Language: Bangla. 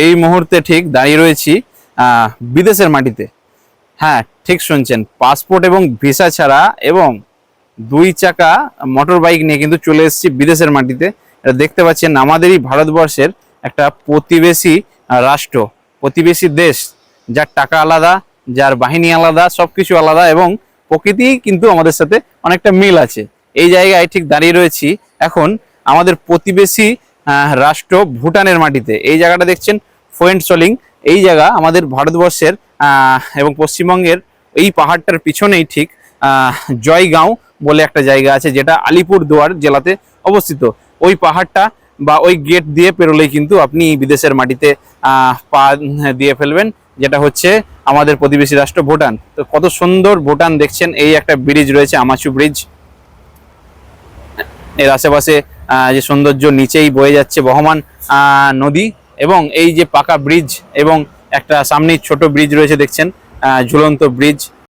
এই মুহূর্তে ঠিক দাঁড়িয়ে রয়েছি বিদেশের মাটিতে। হ্যাঁ, ঠিক শুনছেন, পাসপোর্ট এবং ভিসা ছাড়া এবং 2 চাকা মোটর বাইক নিয়ে কিন্তু চলে এসেছি বিদেশের মাটিতে। এটা দেখতে পাচ্ছেন আমাদেরই ভারতবর্ষের একটা প্রতিবেশী রাষ্ট্র, প্রতিবেশী দেশ, যার টাকা আলাদা, যার বাহিনী আলাদা, সবকিছু আলাদা এবং প্রকৃতি কিন্তু আমাদের সাথে অনেকটা মিল আছে। এই জায়গায় ঠিক দাঁড়িয়ে রয়েছি এখন আমাদের প্রতিবেশী রাষ্ট্র ভুটানের মাটিতে। এই জায়গাটা দেখছেন ফোয়েন্টসলিং, এই জায়গা আমাদের ভারতবর্ষের এবং পশ্চিমবঙ্গের এই পাহাড়টার পিছনেই ঠিক জয়গাঁও বলে একটা জায়গা আছে, যেটা আলিপুরদুয়ার জেলাতে অবস্থিত। ওই পাহাড়টা বা ওই গেট দিয়ে পেরোলেই কিন্তু আপনি বিদেশের মাটিতে পা দিয়ে ফেলবেন, যেটা হচ্ছে আমাদের প্রতিবেশী রাষ্ট্র ভুটান। তো কত সুন্দর ভুটান দেখছেন, এই একটা ব্রিজ রয়েছে আমাচু ব্রিজ, এর আশেপাশে যে সৌন্দর্য, নিচেই বয়ে যাচ্ছে বহমান নদী এবং এই যে পাকা ব্রিজ এবং একটা সামনেই ছোট ব্রিজ রয়েছে দেখছেন, ঝুলন্ত ব্রিজ।